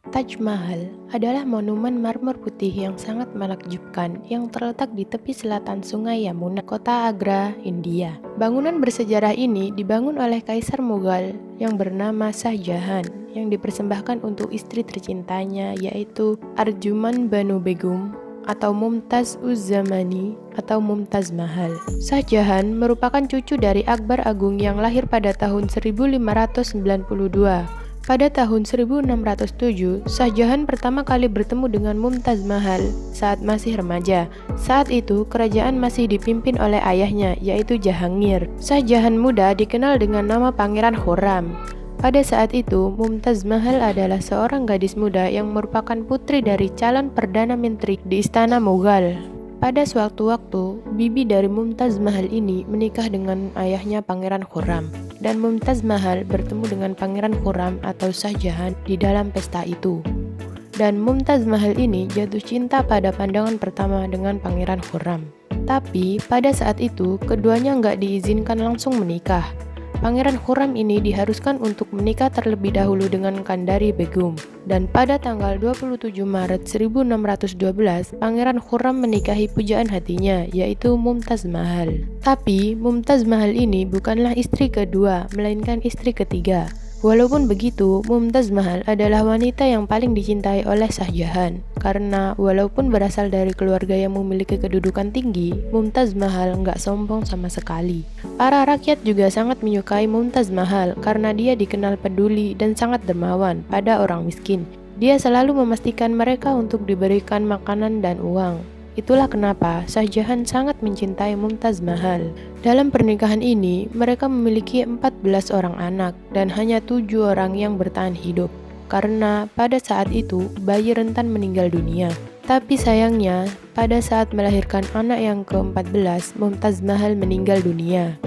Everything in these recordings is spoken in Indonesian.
Taj Mahal adalah monumen marmer putih yang sangat menakjubkan yang terletak di tepi selatan Sungai Yamuna, kota Agra, India. Bangunan bersejarah ini dibangun oleh Kaisar Mughal yang bernama Shah Jahan yang dipersembahkan untuk istri tercintanya yaitu Arjuman Banu Begum atau Mumtaz Uz-Zamani atau Mumtaz Mahal. Shah Jahan merupakan cucu dari Akbar Agung yang lahir pada tahun 1592. Pada tahun 1607, Shah Jahan pertama kali bertemu dengan Mumtaz Mahal saat masih remaja. Saat itu, kerajaan masih dipimpin oleh ayahnya, yaitu Jahangir. Shah Jahan muda dikenal dengan nama Pangeran Khurram. Pada saat itu, Mumtaz Mahal adalah seorang gadis muda yang merupakan putri dari calon Perdana Menteri di Istana Mughal. Pada suatu waktu, bibi dari Mumtaz Mahal ini menikah dengan ayahnya Pangeran Khurram, dan Mumtaz Mahal bertemu dengan Pangeran Khurram atau Shah Jahan di dalam pesta itu. Dan Mumtaz Mahal ini jatuh cinta pada pandangan pertama dengan Pangeran Khurram. Tapi pada saat itu, keduanya nggak diizinkan langsung menikah. Pangeran Khurram ini diharuskan untuk menikah terlebih dahulu dengan Kandari Begum. Dan pada tanggal 27 Maret 1612, Pangeran Khurram menikahi pujaan hatinya, yaitu Mumtaz Mahal. Tapi, Mumtaz Mahal ini bukanlah istri kedua, melainkan istri ketiga. Walaupun begitu, Mumtaz Mahal adalah wanita yang paling dicintai oleh Shah Jahan. Karena walaupun berasal dari keluarga yang memiliki kedudukan tinggi, Mumtaz Mahal nggak sombong sama sekali. Para rakyat juga sangat menyukai Mumtaz Mahal karena dia dikenal peduli dan sangat dermawan pada orang miskin. Dia selalu memastikan mereka untuk diberikan makanan dan uang. Itulah kenapa Shah Jahan sangat mencintai Mumtaz Mahal. Dalam pernikahan ini, mereka memiliki 14 orang anak dan hanya 7 orang yang bertahan hidup. Karena pada saat itu, bayi rentan meninggal dunia. Tapi sayangnya, pada saat melahirkan anak yang ke-14, Mumtaz Mahal meninggal dunia.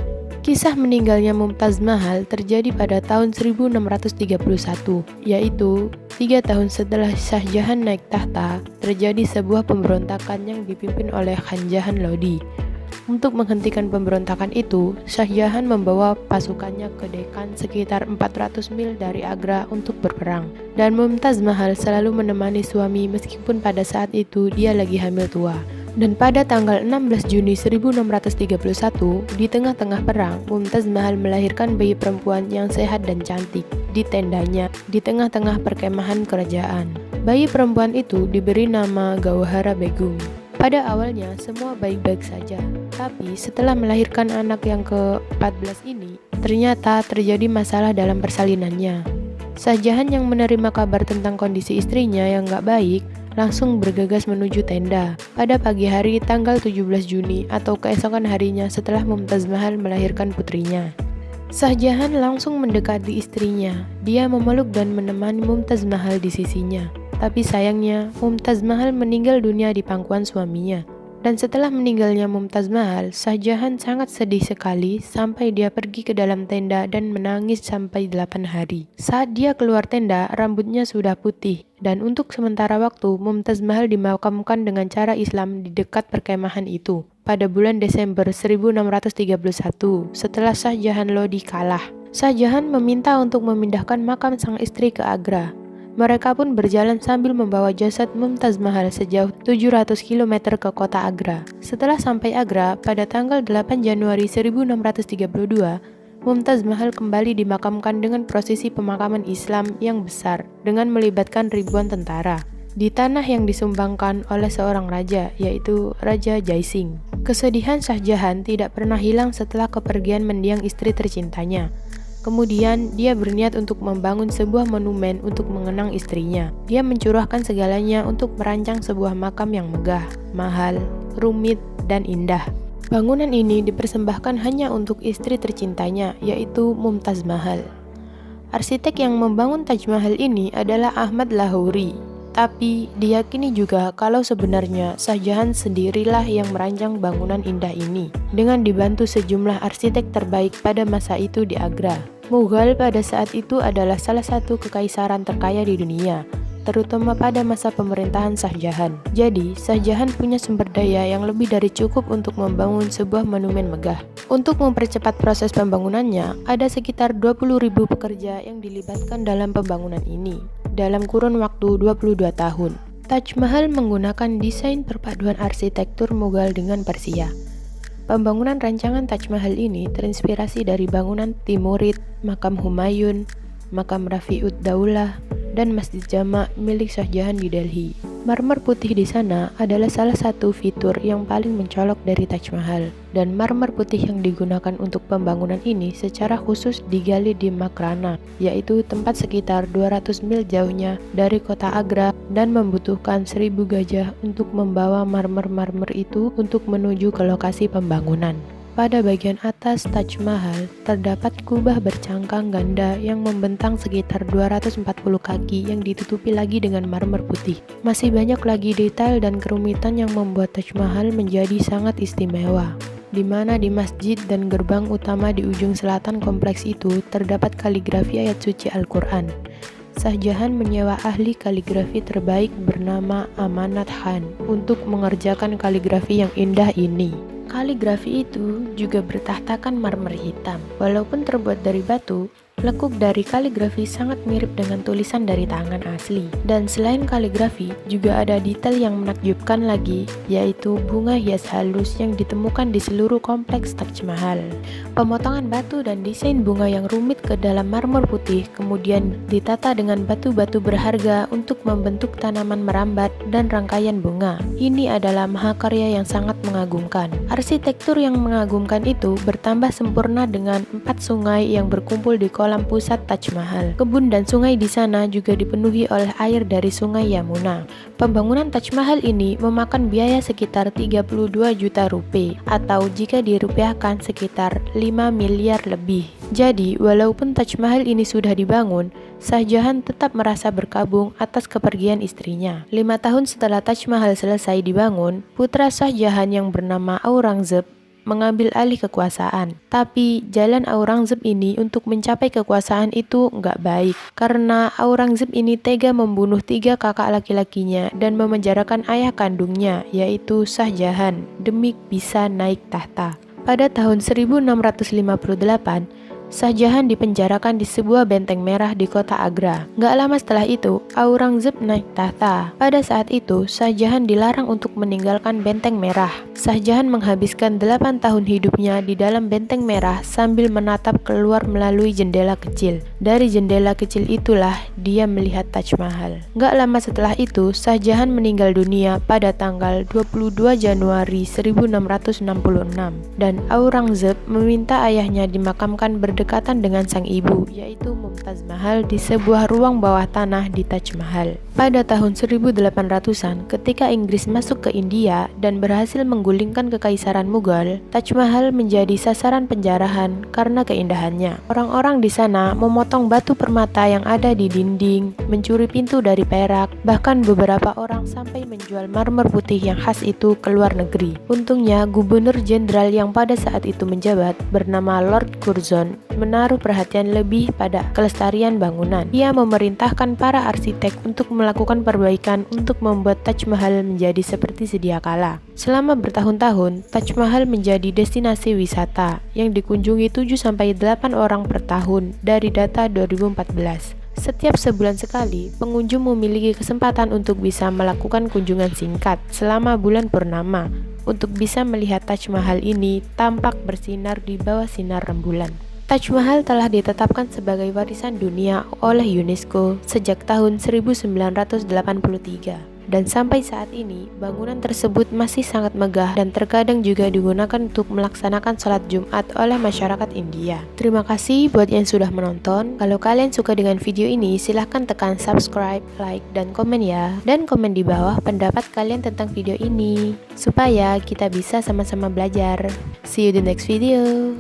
Kisah meninggalnya Mumtaz Mahal terjadi pada tahun 1631, yaitu 3 tahun setelah Shah Jahan naik tahta, terjadi sebuah pemberontakan yang dipimpin oleh Khan Jahan Lodi. Untuk menghentikan pemberontakan itu, Shah Jahan membawa pasukannya ke Deccan sekitar 400 mil dari Agra untuk berperang. Dan Mumtaz Mahal selalu menemani suami meskipun pada saat itu dia lagi hamil tua. Dan pada tanggal 16 Juni 1631, di tengah-tengah perang, Mumtaz Mahal melahirkan bayi perempuan yang sehat dan cantik di tendanya di tengah-tengah perkemahan kerajaan. Bayi perempuan itu diberi nama Gauhara Begum. Pada awalnya semua baik-baik saja, tapi setelah melahirkan anak yang ke-14 ini, ternyata terjadi masalah dalam persalinannya. Shah Jahan yang menerima kabar tentang kondisi istrinya yang gak baik, langsung bergegas menuju tenda pada pagi hari tanggal 17 Juni atau keesokan harinya setelah Mumtaz Mahal melahirkan putrinya. Shah Jahan langsung mendekati istrinya. Dia memeluk dan menemani Mumtaz Mahal di sisinya. Tapi sayangnya, Mumtaz Mahal meninggal dunia di pangkuan suaminya. Dan setelah meninggalnya Mumtaz Mahal, Shah Jahan sangat sedih sekali sampai dia pergi ke dalam tenda dan menangis sampai 8 hari. Saat dia keluar tenda, rambutnya sudah putih. Dan untuk sementara waktu, Mumtaz Mahal dimakamkan dengan cara Islam di dekat perkemahan itu pada bulan Desember 1631 setelah Shah Jahan Lodi kalah. Shah Jahan meminta untuk memindahkan makam sang istri ke Agra. Mereka pun berjalan sambil membawa jasad Mumtaz Mahal sejauh 700 km ke kota Agra. Setelah sampai Agra, pada tanggal 8 Januari 1632, Mumtaz Mahal kembali dimakamkan dengan prosesi pemakaman Islam yang besar dengan melibatkan ribuan tentara di tanah yang disumbangkan oleh seorang raja, yaitu Raja Jai Singh. Kesedihan Shah Jahan tidak pernah hilang setelah kepergian mendiang istri tercintanya. Kemudian, dia berniat untuk membangun sebuah monumen untuk mengenang istrinya. Dia mencurahkan segalanya untuk merancang sebuah makam yang megah, mahal, rumit, dan indah. Bangunan ini dipersembahkan hanya untuk istri tercintanya, yaitu Mumtaz Mahal. Arsitek yang membangun Taj Mahal ini adalah Ahmad Lahori. Tapi diyakini juga kalau sebenarnya Shah Jahan sendirilah yang merancang bangunan indah ini dengan dibantu sejumlah arsitek terbaik pada masa itu di Agra. Mughal pada saat itu adalah salah satu kekaisaran terkaya di dunia, terutama pada masa pemerintahan Shah Jahan. Jadi, Shah Jahan punya sumber daya yang lebih dari cukup untuk membangun sebuah monumen megah. Untuk mempercepat proses pembangunannya, ada sekitar 20.000 pekerja yang dilibatkan dalam pembangunan ini. dalam kurun waktu 22 tahun. Taj Mahal menggunakan desain perpaduan arsitektur Mughal dengan Persia. Pembangunan rancangan Taj Mahal ini terinspirasi dari bangunan Timurid, Makam Humayun, Makam Rafi'ud Daulah, dan Masjid Jama' milik Shah Jahan di Delhi. Marmer putih di sana adalah salah satu fitur yang paling mencolok dari Taj Mahal, dan marmer putih yang digunakan untuk pembangunan ini secara khusus digali di Makrana, yaitu tempat sekitar 200 mil jauhnya dari kota Agra, dan membutuhkan 1000 gajah untuk membawa marmer-marmer itu untuk menuju ke lokasi pembangunan. Pada bagian atas Taj Mahal terdapat kubah bercangkang ganda yang membentang sekitar 240 kaki yang ditutupi lagi dengan marmer putih. Masih banyak lagi detail dan kerumitan yang membuat Taj Mahal menjadi sangat istimewa, di mana di masjid dan gerbang utama di ujung selatan kompleks itu terdapat kaligrafi ayat suci Al-Quran. Shah Jahan menyewa ahli kaligrafi terbaik bernama Amanat Khan untuk mengerjakan kaligrafi yang indah ini. Kaligrafi itu juga bertahtakan marmer hitam. Walaupun terbuat dari batu, lekuk dari kaligrafi sangat mirip dengan tulisan dari tangan asli. Dan selain kaligrafi, juga ada detail yang menakjubkan lagi, yaitu bunga hias halus yang ditemukan di seluruh kompleks Taj Mahal. Pemotongan batu dan desain bunga yang rumit ke dalam marmer putih kemudian ditata dengan batu-batu berharga untuk membentuk tanaman merambat dan rangkaian bunga. Ini adalah mahakarya yang sangat mengagumkan. Arsitektur yang mengagumkan itu bertambah sempurna dengan 4 sungai yang berkumpul di kolam pusat Taj Mahal. Kebun dan sungai di sana juga dipenuhi oleh air dari sungai Yamuna. Pembangunan Taj Mahal ini memakan biaya sekitar 32 juta rupiah atau jika dirupiahkan sekitar 5 miliar lebih. Jadi, walaupun Taj Mahal ini sudah dibangun, Shah Jahan tetap merasa berkabung atas kepergian istrinya. 5 tahun setelah Taj Mahal selesai dibangun, putra Shah Jahan yang bernama Aurangzeb mengambil alih kekuasaan. Tapi jalan Aurangzeb ini untuk mencapai kekuasaan itu nggak baik, karena Aurangzeb ini tega membunuh 3 kakak laki-lakinya dan memenjarakan ayah kandungnya, yaitu Shah Jahan, demi bisa naik tahta. Pada tahun 1658, Shah Jahan dipenjarakan di sebuah benteng merah di kota Agra. Gak lama setelah itu, Aurangzeb naik tahta. Pada saat itu, Shah Jahan dilarang untuk meninggalkan benteng merah. Shah Jahan menghabiskan 8 tahun hidupnya di dalam benteng merah sambil menatap keluar melalui jendela kecil. Dari jendela kecil itulah dia melihat Taj Mahal. Gak lama setelah itu, Shah Jahan meninggal dunia pada tanggal 22 Januari 1666 dan Aurangzeb meminta ayahnya dimakamkan berdekatan dengan sang ibu, yaitu Mumtaz Mahal, di sebuah ruang bawah tanah di Taj Mahal. Pada tahun 1800-an, ketika Inggris masuk ke India dan berhasil menggulingkan kekaisaran Mughal, Taj Mahal menjadi sasaran penjarahan karena keindahannya. Orang-orang di sana memotong batu permata yang ada di dinding, mencuri pintu dari perak, bahkan beberapa orang sampai menjual marmer putih yang khas itu ke luar negeri. Untungnya, Gubernur Jenderal yang pada saat itu menjabat bernama Lord Curzon menaruh perhatian lebih pada kelestarian bangunan. Ia memerintahkan para arsitek untuk melakukan perbaikan untuk membuat Taj Mahal menjadi seperti sedia kala. Selama bertahun-tahun, Taj Mahal menjadi destinasi wisata yang dikunjungi 7-8 orang per tahun dari data 2014. Setiap sebulan sekali, pengunjung memiliki kesempatan untuk bisa melakukan kunjungan singkat selama bulan purnama untuk bisa melihat Taj Mahal ini tampak bersinar di bawah sinar rembulan. Taj Mahal telah ditetapkan sebagai warisan dunia oleh UNESCO sejak tahun 1983. Dan sampai saat ini, bangunan tersebut masih sangat megah dan terkadang juga digunakan untuk melaksanakan sholat Jumat oleh masyarakat India. Terima kasih buat yang sudah menonton. Kalau kalian suka dengan video ini, silahkan tekan subscribe, like, dan komen ya. Dan komen di bawah pendapat kalian tentang video ini, supaya kita bisa sama-sama belajar. See you di next video.